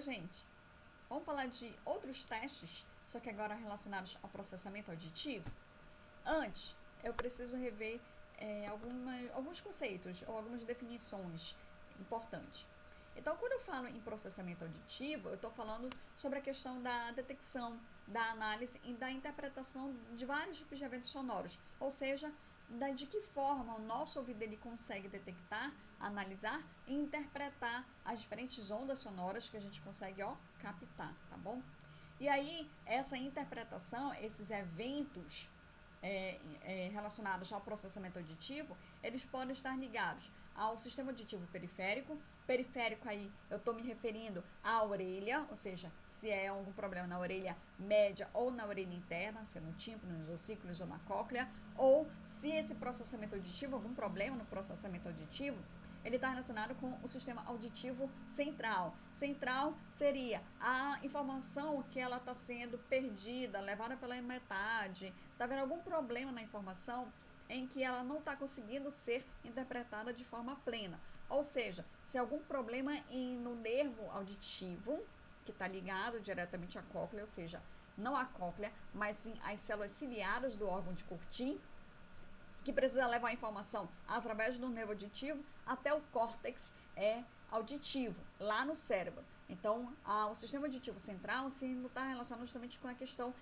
gente. Vamos falar de outros testes, só que agora relacionados ao processamento auditivo? Antes, eu preciso rever alguns conceitos ou algumas definições importantes. Então, quando eu falo em processamento auditivo, eu estou falando sobre a questão da detecção, da análise e da interpretação de vários tipos de eventos sonoros, ou seja, de que forma o nosso ouvido ele consegue detectar, analisar e interpretar as diferentes ondas sonoras que a gente consegue captar, tá bom? E aí, essa interpretação, esses eventos relacionados ao processamento auditivo, eles podem estar ligados ao sistema auditivo periférico. Periférico aí eu estou me referindo à orelha, ou seja, se é algum problema na orelha média ou na orelha interna, se é no tímpano, nos ossículos ou na cóclea, ou se esse processamento auditivo, algum problema no processamento auditivo, ele está relacionado com o sistema auditivo central. Central seria a informação que ela está sendo perdida, levada pela metade, está havendo algum problema na informação em que ela não está conseguindo ser interpretada de forma plena. Ou seja, se algum problema no nervo auditivo, que está ligado diretamente à cóclea, ou seja, não à cóclea, mas sim às células ciliares do órgão de Corti, que precisa levar a informação através do nervo auditivo até o córtex auditivo, lá no cérebro. Então, o sistema auditivo central não está relacionado justamente com a questão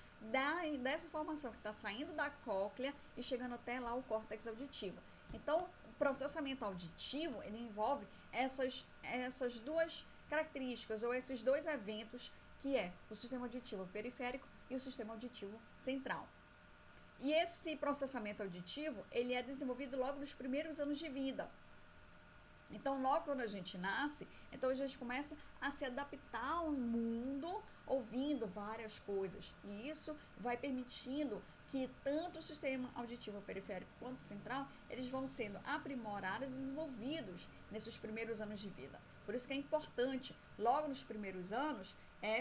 dessa informação que está saindo da cóclea e chegando até lá o córtex auditivo. Então, o processamento auditivo, ele envolve essas duas características, ou esses dois eventos, que é o sistema auditivo periférico e o sistema auditivo central. E esse processamento auditivo, ele é desenvolvido logo nos primeiros anos de vida. Então, logo quando a gente nasce, então a gente começa a se adaptar ao mundo, ouvindo várias coisas. E isso vai permitindo que tanto o sistema auditivo periférico quanto central, eles vão sendo aprimorados e desenvolvidos nesses primeiros anos de vida. Por isso que é importante, logo nos primeiros anos,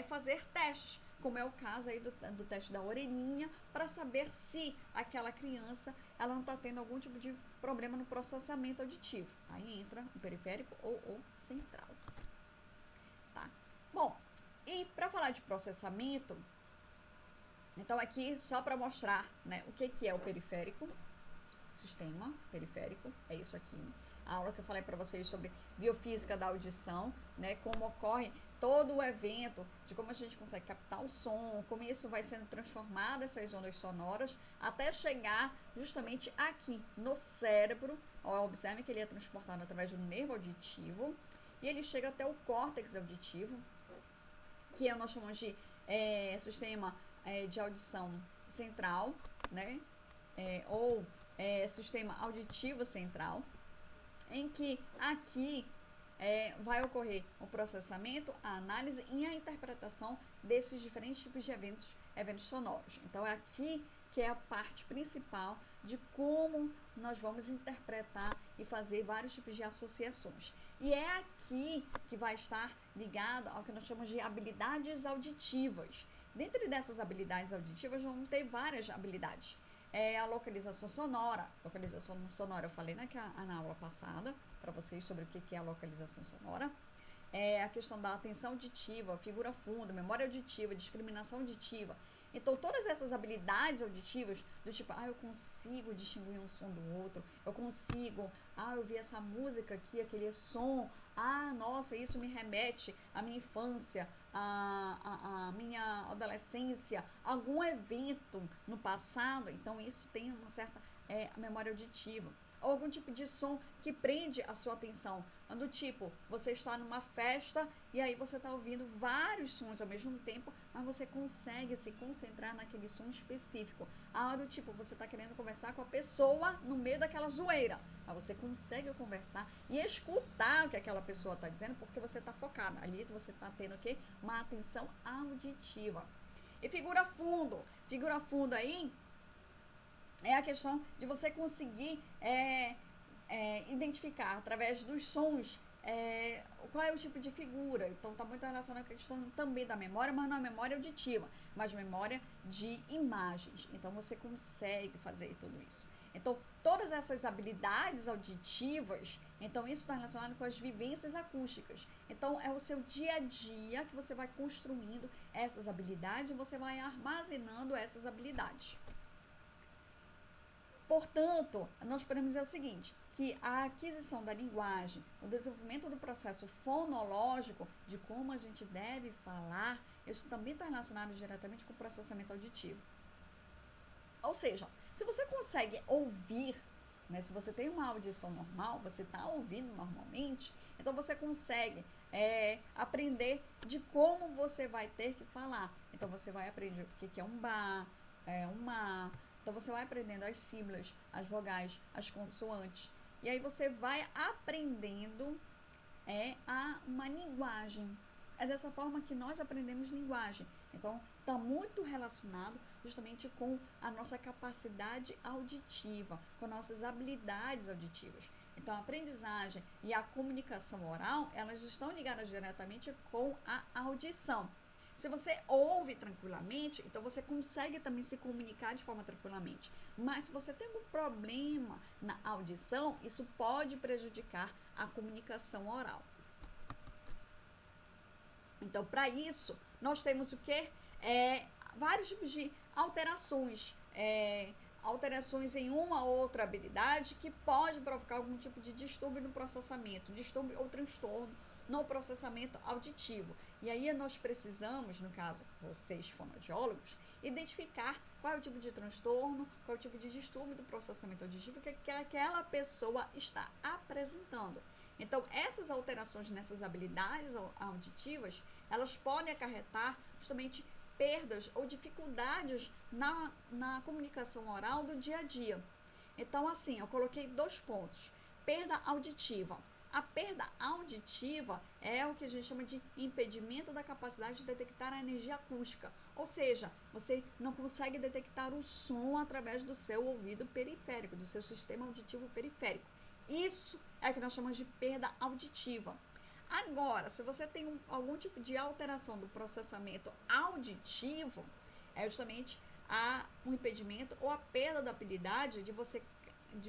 fazer testes, como é o caso aí do teste da orelhinha, para saber se aquela criança ela não está tendo algum tipo de problema no processamento auditivo. Aí entra o periférico ou o central. Tá? Bom, e para falar de processamento, então aqui só para mostrar, né, o que é o periférico, sistema periférico, é isso aqui. A aula que eu falei para vocês sobre biofísica da audição, né, como ocorre todo o evento, de como a gente consegue captar o som, como isso vai sendo transformado, essas ondas sonoras, até chegar justamente aqui no cérebro. Observe que ele é transportado através do nervo auditivo e ele chega até o córtex auditivo, que nós chamamos de sistema de audição central, né, ou sistema auditivo central, em que aqui vai ocorrer o processamento, a análise e a interpretação desses diferentes tipos de eventos sonoros. Então, é aqui que é a parte principal de como nós vamos interpretar e fazer vários tipos de associações. E é aqui que vai estar ligado ao que nós chamamos de habilidades auditivas. Dentro dessas habilidades auditivas, vamos ter várias habilidades. A localização sonora. Localização sonora eu falei na aula passada para vocês sobre o que é a localização sonora. A questão da atenção auditiva, figura funda, memória auditiva, discriminação auditiva. Então, todas essas habilidades auditivas, do tipo, eu consigo distinguir um som do outro, eu consigo, eu vi essa música aqui, aquele som, nossa, isso me remete à minha infância, à minha adolescência, algum evento no passado, então isso tem uma certa memória auditiva. Ou algum tipo de som que prende a sua atenção. Do tipo, você está numa festa e aí você está ouvindo vários sons ao mesmo tempo, mas você consegue se concentrar naquele som específico. Do tipo, você está querendo conversar com a pessoa no meio daquela zoeira, mas você consegue conversar e escutar o que aquela pessoa está dizendo porque você está focado. Ali você está tendo o quê? Uma atenção auditiva. E figura fundo. Figura fundo aí é a questão de você conseguir identificar através dos sons qual é o tipo de figura. Então está muito relacionado com a questão também da memória, mas não a memória auditiva, mas memória de imagens. Então você consegue fazer tudo isso. Então todas essas habilidades auditivas Então, isso está relacionado com as vivências acústicas. Então, é o seu dia a dia que você vai construindo essas habilidades e você vai armazenando essas habilidades. Portanto, nós podemos dizer o seguinte, que a aquisição da linguagem, o desenvolvimento do processo fonológico, de como a gente deve falar, isso também está relacionado diretamente com o processamento auditivo. Ou seja, se você consegue ouvir, né, se você tem uma audição normal, você está ouvindo normalmente, então você consegue aprender de como você vai ter que falar. Então você vai aprender o que é um bar, um mar. Então você vai aprendendo as sílabas, as vogais, as consoantes. E aí você vai aprendendo uma linguagem. É dessa forma que nós aprendemos linguagem. Então, está muito relacionado justamente com a nossa capacidade auditiva, com nossas habilidades auditivas. Então, a aprendizagem e a comunicação oral, elas estão ligadas diretamente com a audição. Se você ouve tranquilamente, então você consegue também se comunicar de forma tranquilamente. Mas se você tem algum problema na audição, isso pode prejudicar a comunicação oral. Então, para isso, nós temos o quê? Vários tipos de alterações. Alterações em uma ou outra habilidade que pode provocar algum tipo de distúrbio no processamento, distúrbio ou transtorno no processamento auditivo. E aí nós precisamos, no caso, vocês fonoaudiólogos, identificar qual é o tipo de transtorno, qual é o tipo de distúrbio do processamento auditivo que aquela pessoa está apresentando. Então, essas alterações nessas habilidades auditivas, elas podem acarretar justamente perdas ou dificuldades na comunicação oral do dia a dia. Então, assim, eu coloquei 2 pontos. Perda auditiva. A perda auditiva é o que a gente chama de impedimento da capacidade de detectar a energia acústica. Ou seja, você não consegue detectar o som através do seu ouvido periférico, do seu sistema auditivo periférico. Isso é o que nós chamamos de perda auditiva. Agora, se você tem algum tipo de alteração do processamento auditivo, é justamente um impedimento ou a perda da habilidade de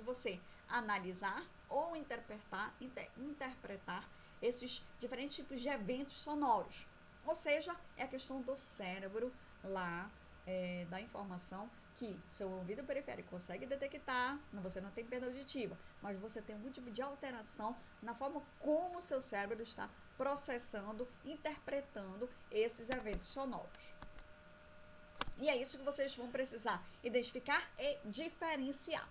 você analisar ou interpretar esses diferentes tipos de eventos sonoros. Ou seja, é a questão do cérebro lá, da informação que seu ouvido periférico consegue detectar, você não tem perda auditiva, mas você tem algum tipo de alteração na forma como o seu cérebro está processando, interpretando esses eventos sonoros. E é isso que vocês vão precisar identificar e diferenciar.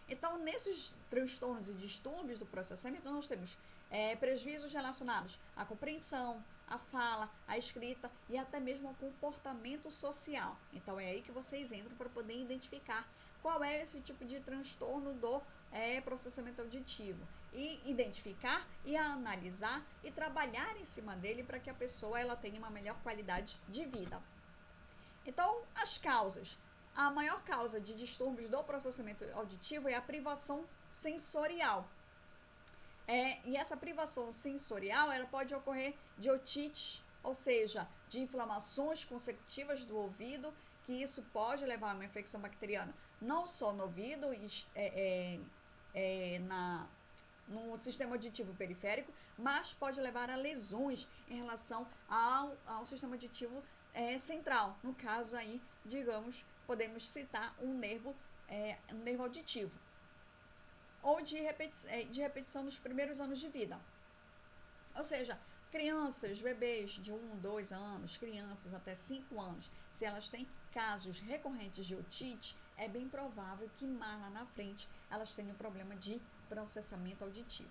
Então, nesses transtornos e distúrbios do processamento, nós temos prejuízos relacionados à compreensão, à fala, à escrita e até mesmo ao comportamento social. Então, é aí que vocês entram para poder identificar qual é esse tipo de transtorno do processamento auditivo. E identificar e analisar e trabalhar em cima dele para que a pessoa ela tenha uma melhor qualidade de vida. Então, as causas. A maior causa de distúrbios do processamento auditivo é a privação sensorial. E essa privação sensorial, ela pode ocorrer de otite, ou seja, de inflamações consecutivas do ouvido, que isso pode levar a uma infecção bacteriana, não só no ouvido, no sistema auditivo periférico, mas pode levar a lesões em relação ao sistema auditivo central. No caso aí, digamos, podemos citar um nervo auditivo. Ou de repetição nos primeiros anos de vida. Ou seja, crianças, bebês de 1, 2 anos, crianças até 5 anos, se elas têm casos recorrentes de otite, é bem provável que mais lá na frente elas tenham problema de processamento auditivo.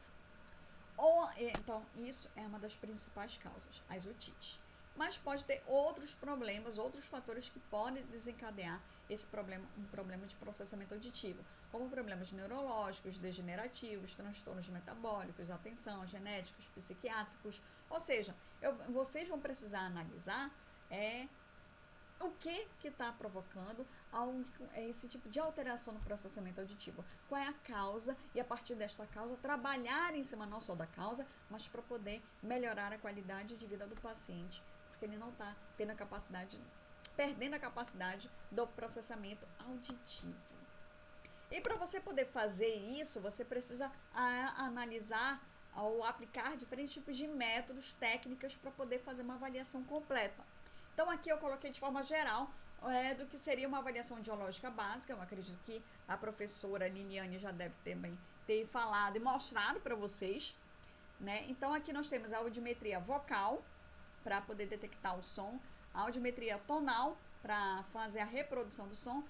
Então, isso é uma das principais causas, as otites. Mas pode ter outros problemas, outros fatores que podem desencadear um problema de processamento auditivo, como problemas neurológicos, degenerativos, transtornos metabólicos, atenção, genéticos, psiquiátricos. Ou seja, vocês vão precisar analisar o que está provocando esse tipo de alteração no processamento auditivo. Qual é a causa e, a partir desta causa, trabalhar em cima não só da causa, mas para poder melhorar a qualidade de vida do paciente, porque ele não está perdendo a capacidade do processamento auditivo. E para você poder fazer isso, você precisa analisar ou aplicar diferentes tipos de métodos, técnicas para poder fazer uma avaliação completa. Então aqui eu coloquei de forma geral do que seria uma avaliação geológica básica. Eu acredito que a professora Liliane já deve ter falado e mostrado para vocês, né? Então aqui nós temos a audiometria vocal para poder detectar o som, a audiometria tonal para fazer a reprodução do som,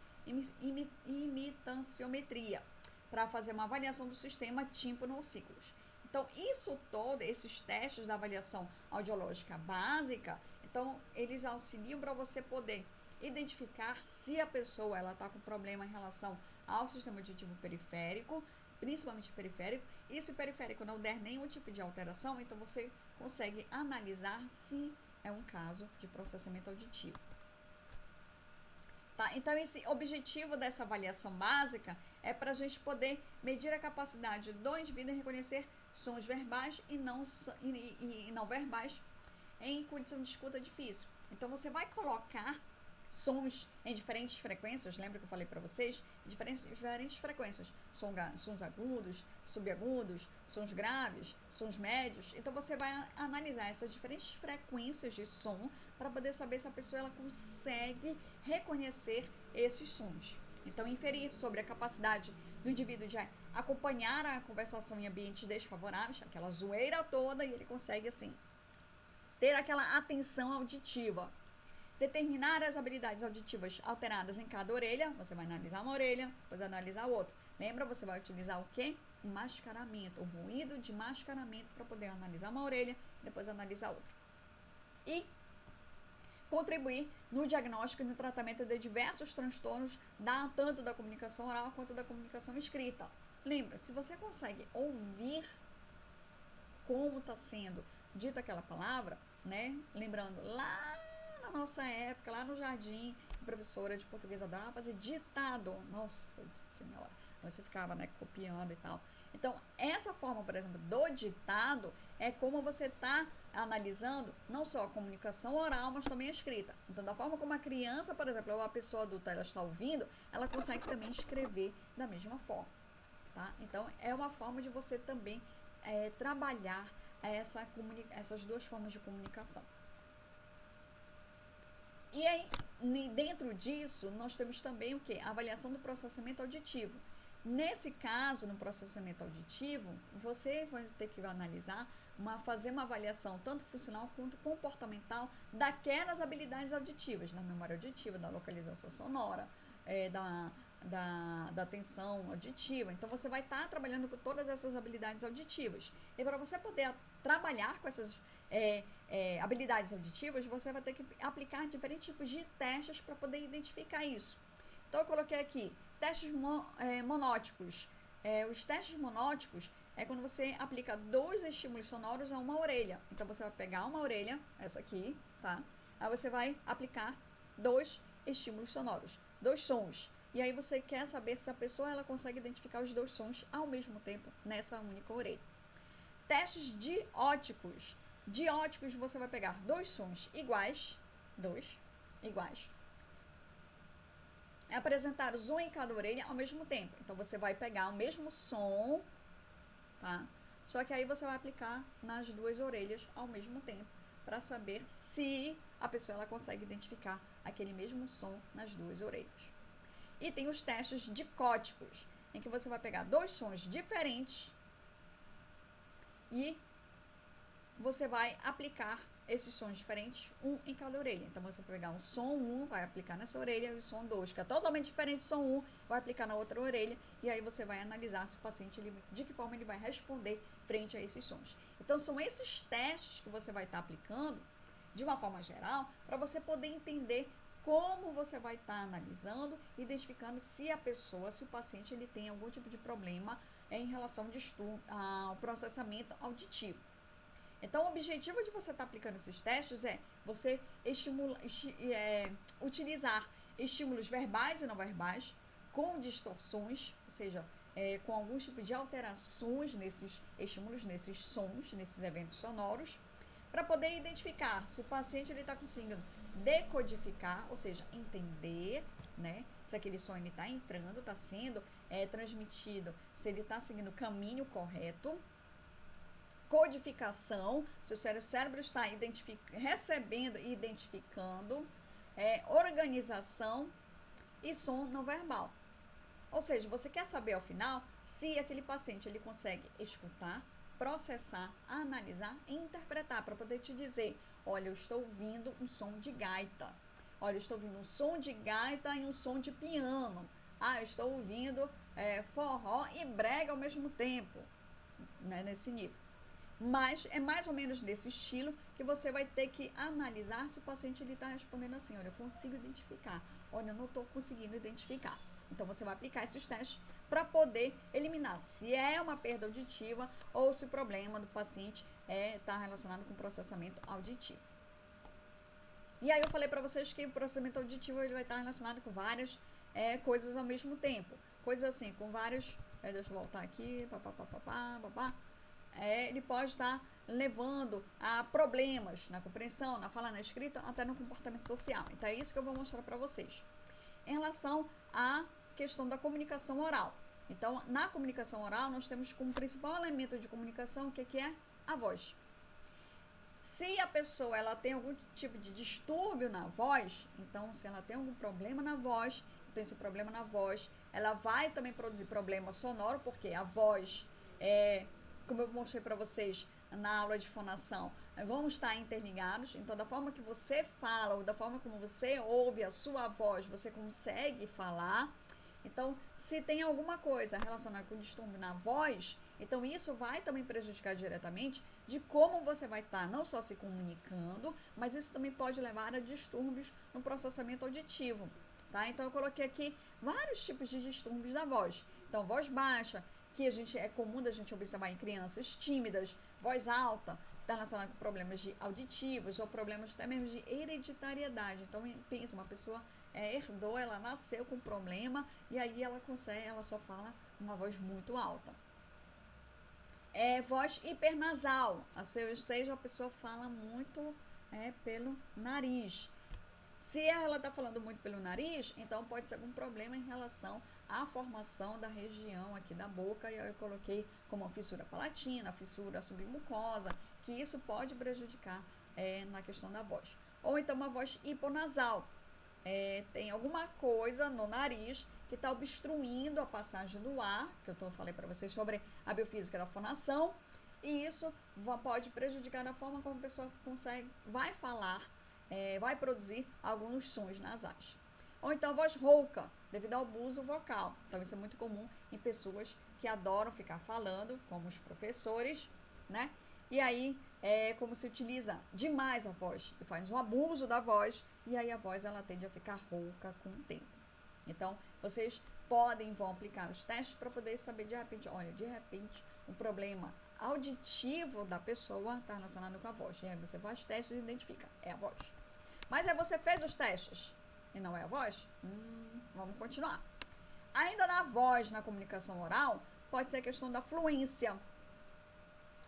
imitanciometria para fazer uma avaliação do sistema tímpano-ossículos. Então, isso todo, esses testes da avaliação audiológica básica, então, eles auxiliam para você poder identificar se a pessoa está com problema em relação ao sistema auditivo periférico, principalmente periférico, e se periférico não der nenhum tipo de alteração, então você consegue analisar se é um caso de processamento auditivo. Tá? Então, esse objetivo dessa avaliação básica é para a gente poder medir a capacidade do indivíduo em reconhecer sons verbais e não verbais em condição de escuta difícil. Então, você vai colocar sons em diferentes frequências, lembra que eu falei para vocês? Diferentes frequências, sons agudos, subagudos, sons graves, sons médios. Então, você vai analisar essas diferentes frequências de som para poder saber se a pessoa ela consegue reconhecer esses sons. Então, inferir sobre a capacidade do indivíduo de acompanhar a conversação em ambientes desfavoráveis, aquela zoeira toda, e ele consegue, assim, ter aquela atenção auditiva. Determinar as habilidades auditivas alteradas em cada orelha. Você vai analisar uma orelha, depois analisar a outra. Lembra? Você vai utilizar o quê? O mascaramento, o ruído de mascaramento para poder analisar uma orelha, depois analisar outra. E contribuir no diagnóstico e no tratamento de diversos transtornos, tanto da comunicação oral quanto da comunicação escrita. Lembra, se você consegue ouvir como está sendo dita aquela palavra, né? Lembrando, lá na nossa época, lá no jardim, a professora de português adorava fazer ditado. Nossa senhora, você ficava, né, copiando e tal. Então, essa forma, por exemplo, do ditado é como você está analisando não só a comunicação oral, mas também a escrita. Então, da forma como a criança, por exemplo, ou a pessoa adulta, ela está ouvindo, ela consegue também escrever da mesma forma. Tá? Então, é uma forma de você também trabalhar essas duas formas de comunicação. E aí, dentro disso, nós temos também o quê? A avaliação do processamento auditivo. Nesse caso, no processamento auditivo, você vai ter que analisar, fazer uma avaliação tanto funcional quanto comportamental daquelas habilidades auditivas, da memória auditiva, da localização sonora, da atenção auditiva. Então, você vai estar trabalhando com todas essas habilidades auditivas. E para você poder trabalhar com essas habilidades auditivas, você vai ter que aplicar diferentes tipos de testes para poder identificar isso. Então, eu coloquei aqui testes monóticos. Os testes monóticos é quando você aplica 2 estímulos sonoros a uma orelha. Então, você vai pegar uma orelha, essa aqui, tá? Aí você vai aplicar 2 estímulos sonoros, 2 sons. E aí você quer saber se a pessoa ela consegue identificar os 2 sons ao mesmo tempo nessa única orelha. Testes dióticos. Dióticos, você vai pegar 2 sons iguais, 2 iguais, apresentados um em cada orelha ao mesmo tempo. Então, você vai pegar o mesmo som, tá? Só que aí você vai aplicar nas 2 orelhas ao mesmo tempo, para saber se a pessoa ela consegue identificar aquele mesmo som nas 2 orelhas. E tem os testes dicóticos, em que você vai pegar 2 sons diferentes e você vai aplicar esses sons diferentes, um em cada orelha. Então, você vai pegar um som 1, vai aplicar nessa orelha, e o som 2, que é totalmente diferente do som 1, vai aplicar na outra orelha, e aí você vai analisar se o paciente, de que forma ele vai responder frente a esses sons. Então, são esses testes que você vai estar aplicando, de uma forma geral, para você poder entender como você vai estar analisando, identificando se a pessoa, se o paciente, ele tem algum tipo de problema em relação ao processamento auditivo. Então, o objetivo de você estar aplicando esses testes é você utilizar estímulos verbais e não verbais com distorções, ou seja, com algum tipo de alterações nesses estímulos, nesses sons, nesses eventos sonoros, para poder identificar se o paciente está conseguindo decodificar, ou seja, entender, né, se aquele sonho está entrando, está sendo transmitido, se ele está seguindo o caminho correto. Codificação, se o cérebro está recebendo e identificando. Organização e som não verbal. Ou seja, você quer saber ao final se aquele paciente ele consegue escutar, processar, analisar e interpretar para poder te dizer, olha, eu estou ouvindo um som de gaita. Olha, eu estou ouvindo um som de gaita e um som de piano. Ah, eu estou ouvindo forró e brega ao mesmo tempo, né, nesse nível. Mas é mais ou menos desse estilo que você vai ter que analisar se o paciente está respondendo assim, olha, eu consigo identificar, olha, eu não estou conseguindo identificar. Então, você vai aplicar esses testes para poder eliminar se é uma perda auditiva ou se o problema do paciente está relacionado com processamento auditivo. E aí, eu falei para vocês que o processamento auditivo ele vai estar relacionado com várias coisas ao mesmo tempo. Coisas assim, com vários... deixa eu voltar aqui, ele pode estar levando a problemas na compreensão, na fala, na escrita, até no comportamento social. Então, é isso que eu vou mostrar para vocês. Em relação à questão da comunicação oral. Então, na comunicação oral, nós temos como principal elemento de comunicação o que é a voz. Se a pessoa ela tem algum tipo de distúrbio na voz, então, se ela tem algum problema na voz, então esse problema na voz, ela vai também produzir problema sonoro, porque a voz como eu mostrei para vocês na aula de fonação, vão estar interligados. Então, da forma que você fala ou da forma como você ouve a sua voz, você consegue falar. Então, se tem alguma coisa relacionada com distúrbio na voz, então isso vai também prejudicar diretamente de como você vai estar não só se comunicando, mas isso também pode levar a distúrbios no processamento auditivo, tá? Então, eu coloquei aqui vários tipos de distúrbios da voz. Então, voz baixa, que é comum da gente observar em crianças tímidas, voz alta, está relacionada com problemas auditivos ou problemas até mesmo de hereditariedade. Então, pensa, uma pessoa herdou, ela nasceu com problema e aí ela só fala uma voz muito alta. Voz hipernasal, ou seja, a pessoa fala muito pelo nariz. Se ela está falando muito pelo nariz, então pode ser algum problema em relação à formação da região aqui da boca, e eu coloquei como a fissura palatina, a fissura submucosa, que isso pode prejudicar na questão da voz. Ou então uma voz hiponasal, tem alguma coisa no nariz que está obstruindo a passagem do ar, que eu falei para vocês sobre a biofísica da fonação, e isso pode prejudicar a forma como a pessoa vai falar, vai produzir alguns sons nasais. Ou então voz rouca, devido ao abuso vocal. Então isso é muito comum em pessoas que adoram ficar falando, como os professores, né? E aí, como se utiliza demais a voz, e faz um abuso da voz, e aí a voz ela tende a ficar rouca com o tempo. Então, vocês vão aplicar os testes para poder saber de repente, olha, de repente, um problema auditivo da pessoa está relacionado com a voz. E aí você faz os testes e identifica, é a voz. Mas aí você fez os testes e não é a voz? Vamos continuar. Ainda na voz, na comunicação oral, pode ser a questão da fluência.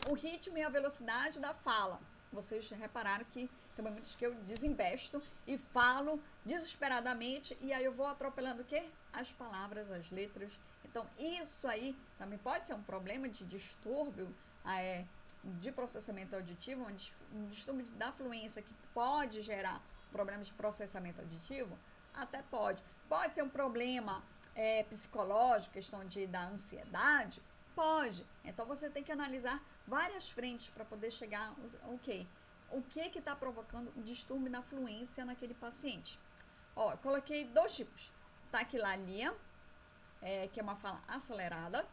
O ritmo e a velocidade da fala. Vocês repararam que tem momentos que eu desembesto e falo desesperadamente e aí eu vou atropelando o quê? As palavras, as letras. Então, isso aí também pode ser um problema de distúrbio de processamento auditivo, um distúrbio da fluência que pode gerar problemas de processamento auditivo? Até pode. Pode ser um problema psicológico, questão da ansiedade? Pode. Então, você tem que analisar várias frentes para poder chegar o que está provocando um distúrbio na fluência naquele paciente. Ó, eu coloquei 2 tipos. Taquilalia, que é uma fala acelerada.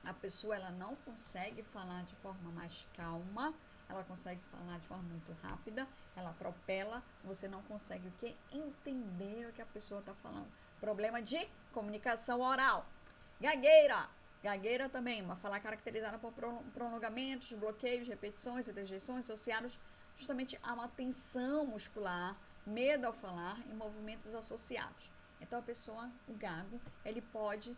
A pessoa ela não consegue falar de forma mais calma, ela consegue falar de forma muito rápida, ela atropela, você não consegue entender o que a pessoa está falando. Problema de comunicação oral. Gagueira. Gagueira também, uma fala caracterizada por prolongamentos, bloqueios, repetições e dejeições associados justamente a uma tensão muscular, medo ao falar e movimentos associados. Então, a pessoa, o gago, ele pode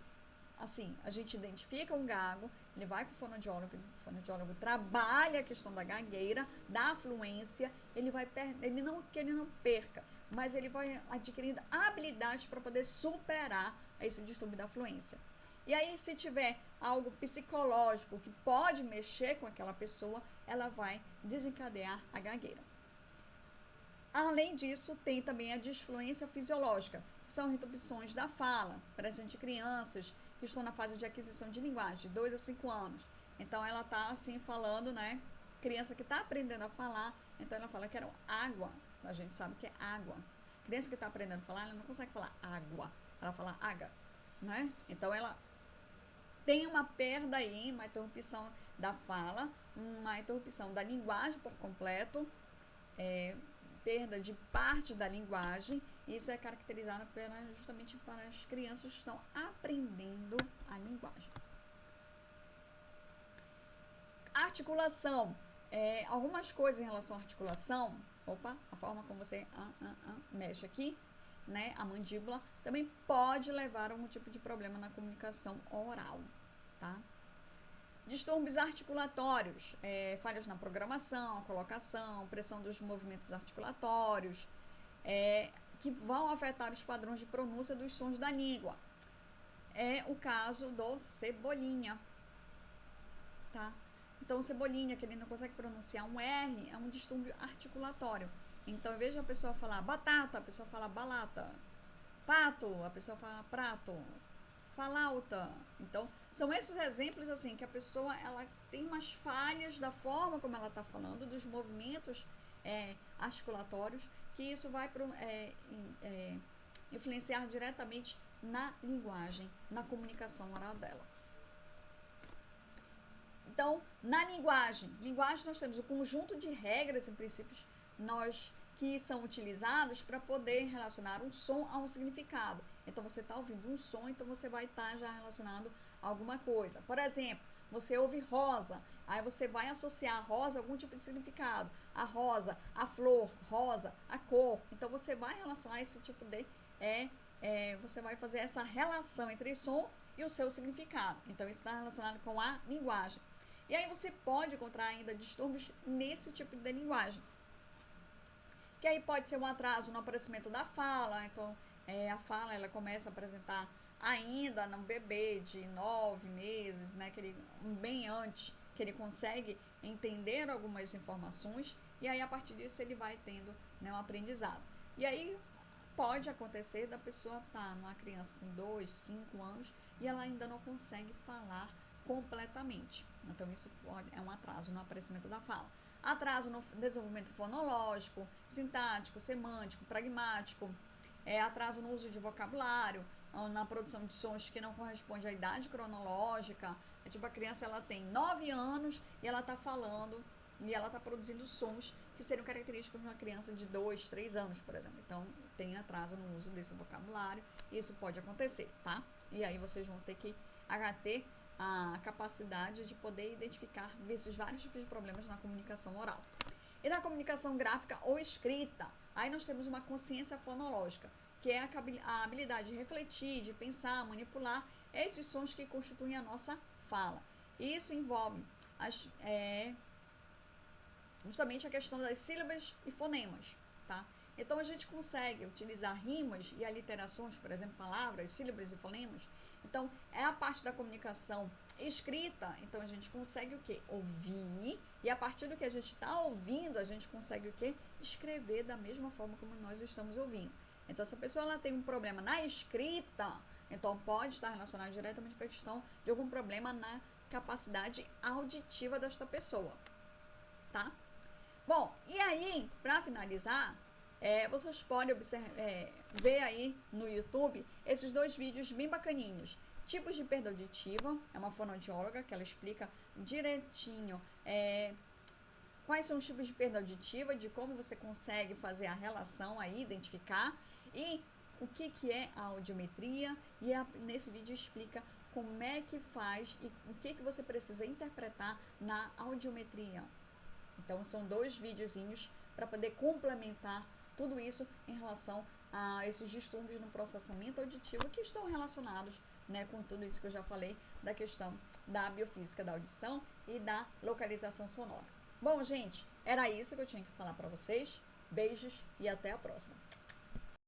assim, a gente identifica um gago, ele vai com o fonoaudiólogo trabalha a questão da gagueira, da fluência, que ele não perca, mas ele vai adquirindo habilidades para poder superar esse distúrbio da fluência. E aí, se tiver algo psicológico que pode mexer com aquela pessoa, ela vai desencadear a gagueira. Além disso, tem também a disfluência fisiológica, que são interrupções da fala, presente em crianças que estão na fase de aquisição de linguagem, de 2 a 5 anos. Então, ela está assim falando, né? Criança que está aprendendo a falar, então ela fala que era água. A gente sabe que é água. Criança que está aprendendo a falar, ela não consegue falar água, ela fala água, né? Então, ela tem uma perda aí, uma interrupção da fala, uma interrupção da linguagem por completo, perda de parte da linguagem. Isso é caracterizado justamente para as crianças que estão aprendendo a linguagem. Articulação. Algumas coisas em relação à articulação, a forma como você mexe aqui, né, a mandíbula, também pode levar a algum tipo de problema na comunicação oral, tá? Distúrbios articulatórios, falhas na programação, colocação, pressão dos movimentos articulatórios, que vão afetar os padrões de pronúncia dos sons da língua. É o caso do Cebolinha, tá? Então, o Cebolinha, que ele não consegue pronunciar um R, é um distúrbio articulatório. Então, em vez de a pessoa falar batata, a pessoa fala balata. Pato, a pessoa fala prato. Falauta. Então, são esses exemplos, assim, que a pessoa, ela tem umas falhas da forma como ela está falando, dos movimentos articulatórios, que isso vai influenciar diretamente na linguagem, na comunicação oral dela. Então, na linguagem nós temos o conjunto de regras e princípios que são utilizados para poder relacionar um som a um significado. Então, você está ouvindo um som, então você vai estar já relacionado a alguma coisa. Por exemplo, você ouve rosa, aí você vai associar a rosa a algum tipo de significado. A rosa, a flor, rosa, a cor. Então, você vai relacionar esse tipo de... você vai fazer essa relação entre o som e o seu significado. Então, isso está relacionado com a linguagem. E aí você pode encontrar ainda distúrbios nesse tipo de linguagem. Que aí pode ser um atraso no aparecimento da fala. Então, a fala ela começa a apresentar ainda num bebê de 9 meses, né, bem antes, que ele consegue entender algumas informações. E aí, a partir disso, ele vai tendo, né, um aprendizado. E aí, pode acontecer da pessoa estar numa criança com 2, 5 anos e ela ainda não consegue falar completamente. Então, isso é um atraso no aparecimento da fala. Atraso no desenvolvimento fonológico, sintático, semântico, pragmático, atraso no uso de vocabulário, na produção de sons que não correspondem à idade cronológica. Tipo, a criança ela tem 9 anos e ela está falando e ela está produzindo sons que seriam característicos de uma criança de 2, 3 anos, por exemplo. Então, tem atraso no uso desse vocabulário. Isso pode acontecer, tá? E aí vocês vão ter que ter a capacidade de poder identificar esses vários tipos de problemas na comunicação oral. E na comunicação gráfica ou escrita, aí nós temos uma consciência fonológica, que é a habilidade de refletir, de pensar, manipular esses sons que constituem a nossa fala. E isso envolve justamente a questão das sílabas e fonemas, tá? Então, a gente consegue utilizar rimas e aliterações, por exemplo, palavras, sílabas e fonemas. Então, é a parte da comunicação escrita. Então, a gente consegue o quê? Ouvir. E a partir do que a gente está ouvindo, a gente consegue o quê? Escrever da mesma forma como nós estamos ouvindo. Então, se a pessoa ela tem um problema na escrita, então pode estar relacionado diretamente com a questão de algum problema na capacidade auditiva desta pessoa, tá? Bom, e aí, para finalizar, vocês podem ver aí no YouTube esses 2 vídeos bem bacaninhos. Tipos de perda auditiva, é uma fonoaudióloga que ela explica direitinho quais são os tipos de perda auditiva, de como você consegue fazer a relação aí, identificar, e o que é a audiometria, e nesse vídeo explica como é que faz e o que você precisa interpretar na audiometria. Então, são 2 videozinhos para poder complementar tudo isso em relação esses distúrbios no processamento auditivo que estão relacionados, né, com tudo isso que eu já falei, da questão da biofísica da audição e da localização sonora. Bom, gente, era isso que eu tinha que falar para vocês. Beijos e até a próxima.